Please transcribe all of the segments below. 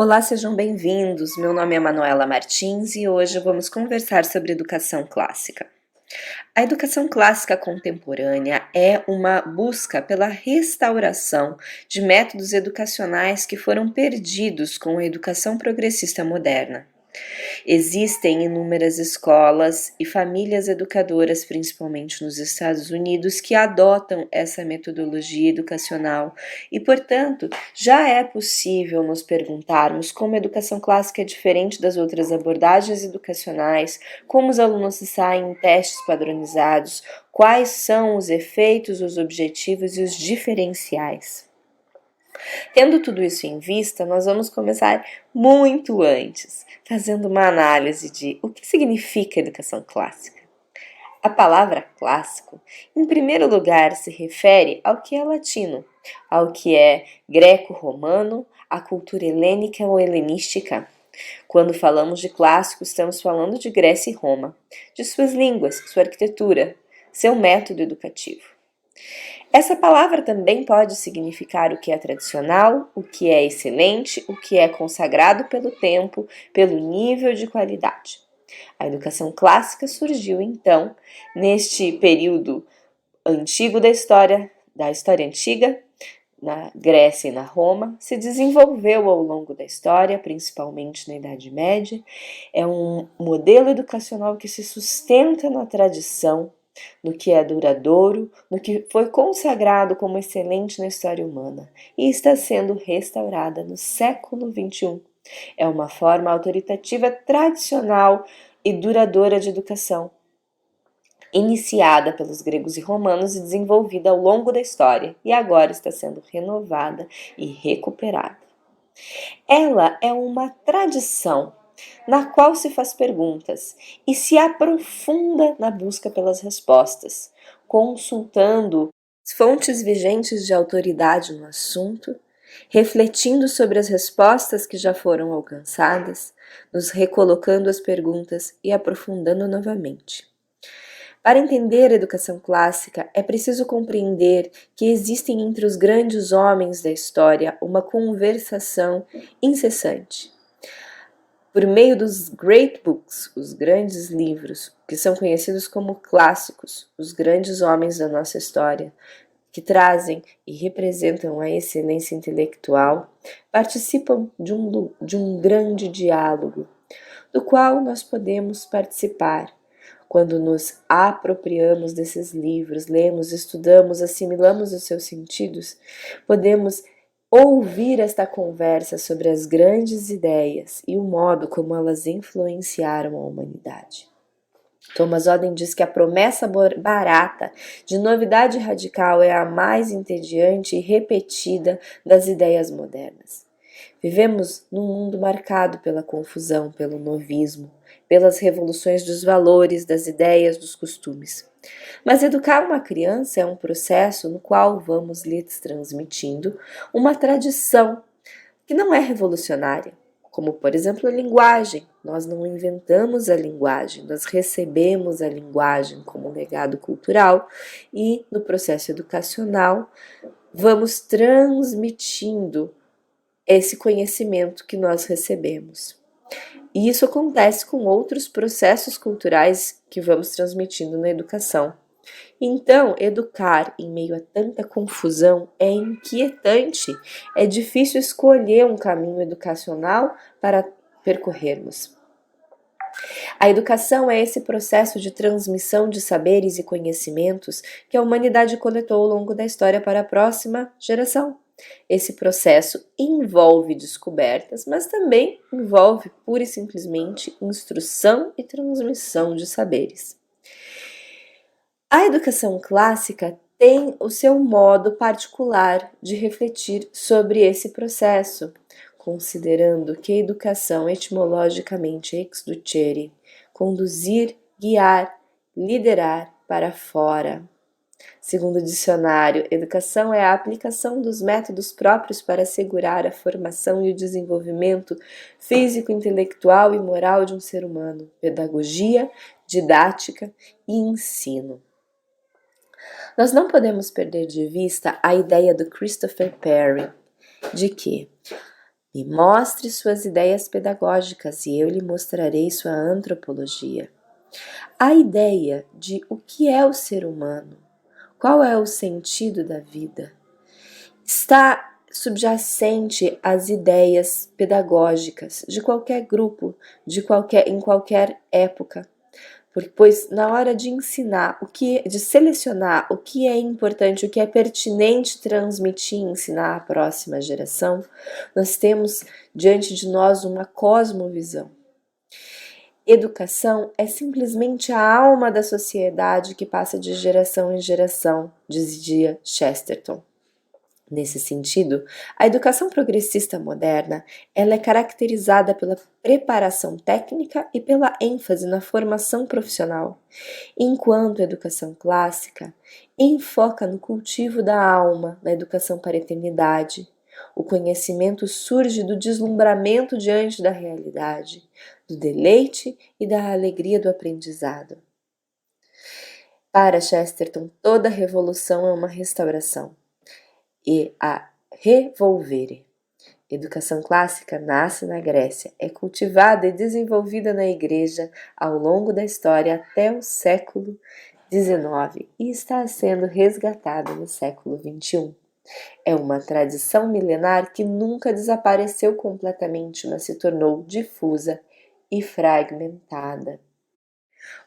Olá, sejam bem-vindos. Meu nome é Manuela Martins e hoje vamos conversar sobre educação clássica. A educação clássica contemporânea é uma busca pela restauração de métodos educacionais que foram perdidos com a educação progressista moderna. Existem inúmeras escolas e famílias educadoras, principalmente nos Estados Unidos, que adotam essa metodologia educacional e, portanto, já é possível nos perguntarmos como a educação clássica é diferente das outras abordagens educacionais, como os alunos se saem em testes padronizados, quais são os efeitos, os objetivos e os diferenciais. Tendo tudo isso em vista, nós vamos começar muito antes, fazendo uma análise de o que significa educação clássica. A palavra clássico, em primeiro lugar, se refere ao que é latino, ao que é greco-romano, à cultura helênica ou helenística. Quando falamos de clássico, estamos falando de Grécia e Roma, de suas línguas, sua arquitetura, seu método educativo. Essa palavra também pode significar o que é tradicional, o que é excelente, o que é consagrado pelo tempo, pelo nível de qualidade. A educação clássica surgiu, então, neste período antigo da história antiga, na Grécia e na Roma, se desenvolveu ao longo da história, principalmente na Idade Média. É um modelo educacional que se sustenta na tradição, no que é duradouro, no que foi consagrado como excelente na história humana e está sendo restaurada no século XXI. É uma forma autoritativa tradicional e duradoura de educação, iniciada pelos gregos e romanos e desenvolvida ao longo da história, e agora está sendo renovada e recuperada. Ela é uma tradição na qual se faz perguntas e se aprofunda na busca pelas respostas, consultando fontes vigentes de autoridade no assunto, refletindo sobre as respostas que já foram alcançadas, nos recolocando as perguntas e aprofundando novamente. Para entender a educação clássica, é preciso compreender que existem entre os grandes homens da história uma conversação incessante. Por meio dos great books, os grandes livros, que são conhecidos como clássicos, os grandes homens da nossa história, que trazem e representam a excelência intelectual, participam de um grande diálogo, do qual nós podemos participar. Quando nos apropriamos desses livros, lemos, estudamos, assimilamos os seus sentidos, podemos ouvir esta conversa sobre as grandes ideias e o modo como elas influenciaram a humanidade. Thomas Oden diz que a promessa barata de novidade radical é a mais entediante e repetida das ideias modernas. Vivemos num mundo marcado pela confusão, pelo novismo, pelas revoluções dos valores, das ideias, dos costumes. Mas educar uma criança é um processo no qual vamos lhes transmitindo uma tradição que não é revolucionária, como, por exemplo, a linguagem. Nós não inventamos a linguagem, nós recebemos a linguagem como legado cultural e, no processo educacional, vamos transmitindo esse conhecimento que nós recebemos. E isso acontece com outros processos culturais que vamos transmitindo na educação. Então, educar em meio a tanta confusão é inquietante, é difícil escolher um caminho educacional para percorrermos. A educação é esse processo de transmissão de saberes e conhecimentos que a humanidade coletou ao longo da história para a próxima geração. Esse processo envolve descobertas, mas também envolve pura e simplesmente instrução e transmissão de saberes. A educação clássica tem o seu modo particular de refletir sobre esse processo, considerando que a educação etimologicamente exducere, conduzir, guiar, liderar para fora. Segundo o dicionário, educação é a aplicação dos métodos próprios para assegurar a formação e o desenvolvimento físico, intelectual e moral de um ser humano, pedagogia, didática e ensino. Nós não podemos perder de vista a ideia do Christopher Perry, de que Me mostre suas ideias pedagógicas e eu lhe mostrarei sua antropologia. A ideia de o que é o ser humano, qual é o sentido da vida, está subjacente às ideias pedagógicas de qualquer grupo, em qualquer época. Pois na hora de ensinar, de selecionar o que é importante, o que é pertinente transmitir e ensinar à próxima geração, nós temos diante de nós uma cosmovisão. Educação é simplesmente a alma da sociedade que passa de geração em geração, dizia Chesterton. Nesse sentido, a educação progressista moderna, ela é caracterizada pela preparação técnica e pela ênfase na formação profissional, enquanto a educação clássica enfoca no cultivo da alma, na educação para a eternidade. O conhecimento surge do deslumbramento diante da realidade, do deleite e da alegria do aprendizado. Para Chesterton, toda revolução é uma restauração. E a revolvere. Educação clássica nasce na Grécia, é cultivada e desenvolvida na Igreja ao longo da história até o século XIX e está sendo resgatada no século XXI. É uma tradição milenar que nunca desapareceu completamente, mas se tornou difusa e fragmentada.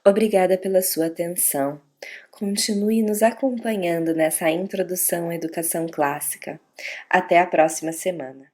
Obrigada pela sua atenção. Continue nos acompanhando nessa introdução à educação clássica. Até a próxima semana.